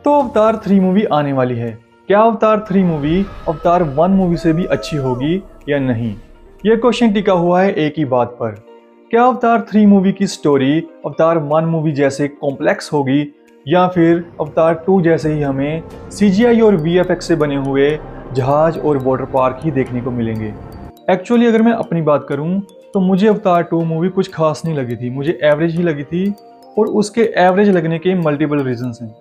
तो अवतार 3 मूवी आने वाली है। क्या अवतार 3 मूवी अवतार 1 मूवी से भी अच्छी होगी या नहीं, यह क्वेश्चन टिका हुआ है एक ही बात पर। क्या अवतार 3 मूवी की स्टोरी अवतार 1 मूवी जैसे कॉम्प्लेक्स होगी या फिर अवतार 2 जैसे ही हमें CGI और VFX से बने हुए जहाज और वाटर पार्क ही देखने को मिलेंगे। एक्चुअली अगर मैं अपनी बात करूं तो मुझे अवतार 2 मूवी कुछ खास नहीं लगी थी, मुझे एवरेज ही लगी थी और उसके एवरेज लगने के मल्टीपल रीजंस हैं।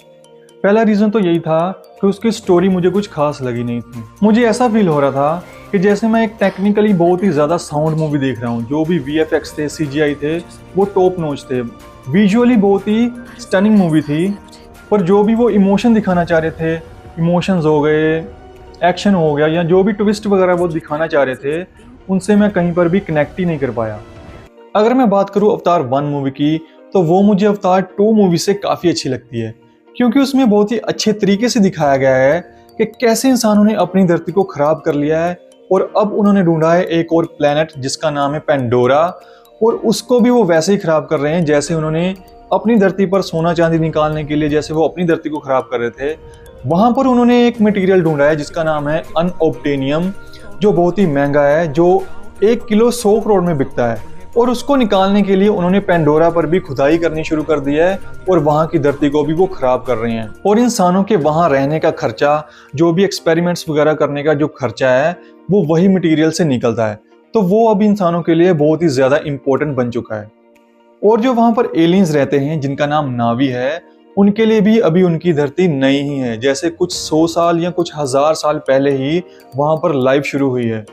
पहला रीज़न तो यही था कि उसकी स्टोरी मुझे कुछ खास लगी नहीं थी। मुझे ऐसा फील हो रहा था कि जैसे मैं एक टेक्निकली बहुत ही ज़्यादा साउंड मूवी देख रहा हूँ। जो भी VFX थे, CGI थे, वो टॉप नॉच थे। विजुअली बहुत ही स्टनिंग मूवी थी, पर जो भी वो इमोशन दिखाना चाह रहे थे, इमोशंस हो गए, एक्शन हो गया या जो भी ट्विस्ट वगैरह वो दिखाना चाह रहे थे, उनसे मैं कहीं पर भी कनेक्ट ही नहीं कर पाया। अगर मैं बात करूँ अवतार 1 मूवी की, तो वो मुझे अवतार 2 मूवी से काफ़ी अच्छी लगती है, क्योंकि उसमें बहुत ही अच्छे तरीके से दिखाया गया है कि कैसे इंसानों ने अपनी धरती को खराब कर लिया है और अब उन्होंने ढूंढा है एक और प्लेनेट जिसका नाम है पेंडोरा, और उसको भी वो वैसे ही खराब कर रहे हैं जैसे उन्होंने अपनी धरती पर सोना चांदी निकालने के लिए जैसे वो अपनी धरती को खराब कर रहे थे। वहां पर उन्होंने एक मटेरियल ढूंढा है जिसका नाम है अनऑब्टेनियम, जो बहुत ही महंगा है, जो 1 किलो 100 करोड़ में बिकता है, और उसको निकालने के लिए उन्होंने पेंडोरा पर भी खुदाई करनी शुरू कर दी है और वहां की धरती को भी वो खराब कर रहे हैं। और इंसानों के वहां रहने का खर्चा, जो भी एक्सपेरिमेंट्स वगैरह करने का जो खर्चा है, वो वही मटेरियल से निकलता है। तो वो अब इंसानों के लिए बहुत ही ज्यादा इंपॉर्टेंट बन चुका है। और जो वहां पर एलियंस रहते हैं जिनका नाम नावी है, उनके लिए भी अभी उनकी धरती नई ही है, जैसे कुछ 100 साल या कुछ 1000 साल पहले ही वहां पर लाइफ शुरू हुई है।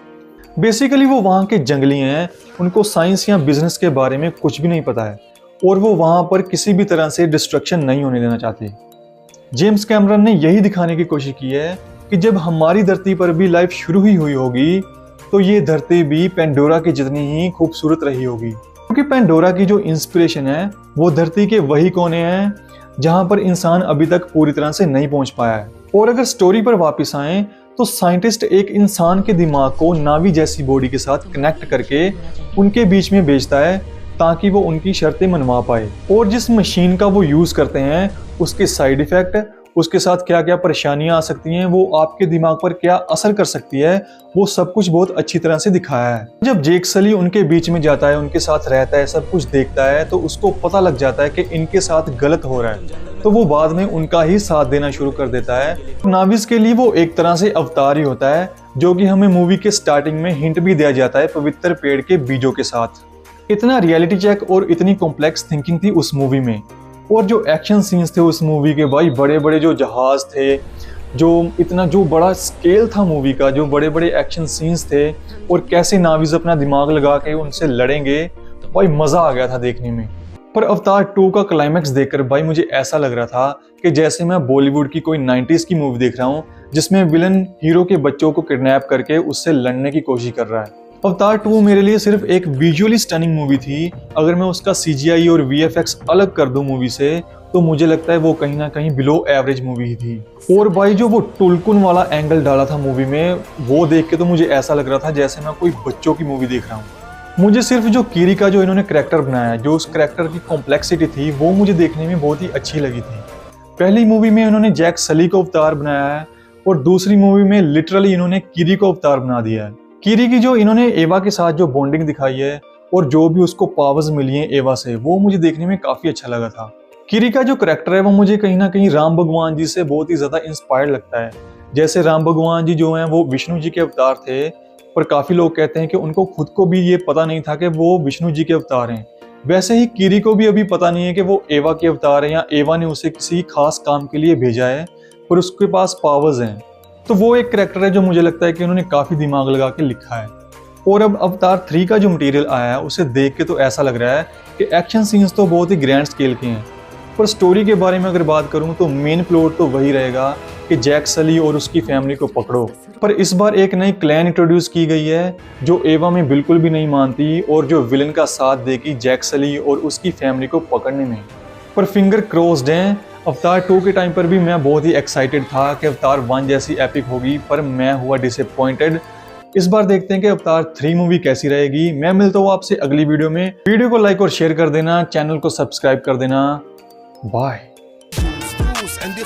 बेसिकली वो वहाँ के जंगली हैं, उनको साइंस या बिजनेस के बारे में कुछ भी नहीं पता है और वो वहाँ पर किसी भी तरह से डिस्ट्रक्शन नहीं होने देना चाहते। जेम्स कैमरन ने यही दिखाने की कोशिश की है कि जब हमारी धरती पर भी लाइफ शुरू ही हुई होगी तो ये धरती भी पेंडोरा की जितनी ही खूबसूरत रही होगी, क्योंकि पेंडोरा की जो इंस्पिरेशन है वो धरती के वही कोने हैं जहाँ पर इंसान अभी तक पूरी तरह से नहीं पहुँच पाया है। और अगर स्टोरी पर वापस आए तो साइंटिस्ट एक इंसान के दिमाग को नावी जैसी बॉडी के साथ कनेक्ट करके उनके बीच में भेजता है ताकि वो उनकी शर्तें मनवा पाए। और जिस मशीन का वो यूज़ करते हैं, उसके साइड इफ़ेक्ट, उसके साथ क्या क्या परेशानियां आ सकती हैं, वो आपके दिमाग पर क्या असर कर सकती है, वो सब कुछ बहुत अच्छी तरह से दिखाया है। जब जेक सली उनके बीच में जाता है, उनके साथ रहता है, सब कुछ देखता है, तो उसको पता लग जाता है कि इनके साथ गलत हो रहा है, तो वो बाद में उनका ही साथ देना शुरू कर देता है। नाविस के लिए वो एक तरह से अवतार ही होता है, जो कि हमें मूवी के स्टार्टिंग में हिंट भी दिया जाता है पवित्र पेड़ के बीजों के साथ। इतना रियलिटी चेक और इतनी कॉम्प्लेक्स थिंकिंग थी उस मूवी में, और जो एक्शन सीन्स थे उस मूवी के, भाई बड़े बड़े जो जहाज थे, जो बड़ा स्केल था मूवी का, जो बड़े बड़े एक्शन सीन्स थे, और कैसे नाविस अपना दिमाग लगा के उनसे लड़ेंगे, भाई मजा आ गया था देखने में। पर अवतार 2 का क्लाइमैक्स देखकर भाई मुझे ऐसा लग रहा था कि जैसे मैं बॉलीवुड की कोई 90s की मूवी देख रहा हूँ जिसमें विलन हीरो के बच्चों को किडनैप करके उससे लड़ने की कोशिश कर रहा है। अवतार 2 मेरे लिए सिर्फ एक विजुअली स्टनिंग मूवी थी। अगर मैं उसका CGI और VFX अलग कर दूं मूवी से, तो मुझे लगता है वो कहीं ना कहीं बिलो एवरेज मूवी ही थी। और भाई जो वो टुलकुन वाला एंगल डाला था मूवी में, वो देख के तो मुझे ऐसा लग रहा था जैसे मैं कोई बच्चों की मूवी देख रहा हूँ। मुझे सिर्फ जो कीरी का जो इन्होंने करैक्टर बनाया, जो उस करैक्टर की कॉम्प्लेक्सिटी थी, वो मुझे देखने में बहुत ही अच्छी लगी थी। पहली मूवी में इन्होंने जैक सली को अवतार बनाया है और दूसरी मूवी में लिटरली इन्होंने कीरी को अवतार बना दिया है। कीरी की जो इन्होंने एवा के साथ जो बॉन्डिंग दिखाई है और जो भी उसको पावर्स मिली हैं एवा से, वो मुझे देखने में काफी अच्छा लगा था। कीरी का जो करैक्टर है वो मुझे कहीं ना कहीं राम भगवान जी से बहुत ही ज्यादा इंस्पायर्ड लगता है। जैसे राम भगवान जी जो हैं वो विष्णु जी के अवतार थे, पर काफी लोग कहते हैं कि उनको खुद को भी ये पता नहीं था कि वो विष्णु जी के अवतार हैं। वैसे ही कीरी को भी अभी पता नहीं है कि वो एवा के अवतार हैं या एवा ने उसे किसी खास काम के लिए भेजा है, पर उसके पास पावर्स हैं। तो वो एक करैक्टर है जो मुझे लगता है कि उन्होंने काफी दिमाग लगा के लिखा है। और अब अवतार 3 का जो मटेरियल आया है उसे देख के तो ऐसा लग रहा है कि एक्शन सीन्स तो बहुत ही ग्रैंड स्केल के हैं, पर स्टोरी के बारे में अगर बात करूं तो मेन प्लॉट तो वही रहेगा कि जैक सली और उसकी फैमिली को पकड़ो। पर इस बार एक नई क्लैन इंट्रोड्यूस की गई है जो एवा में बिल्कुल भी नहीं मानती और जो विलन का साथ देगी जैक सली और उसकी फैमिली को पकड़ने में। पर फिंगर क्रॉस्ड हैं। अवतार 2 के टाइम पर भी मैं बहुत ही एक्साइटेड था कि अवतार 1 जैसी एपिक होगी, पर मैं हुआ डिसअपॉइंटेड। इस बार देखते हैं कि अवतार 3 मूवी कैसी रहेगी। मैं मिलता हूँ आपसे अगली वीडियो में। वीडियो को लाइक और शेयर कर देना, चैनल को सब्सक्राइब कर देना। बाय।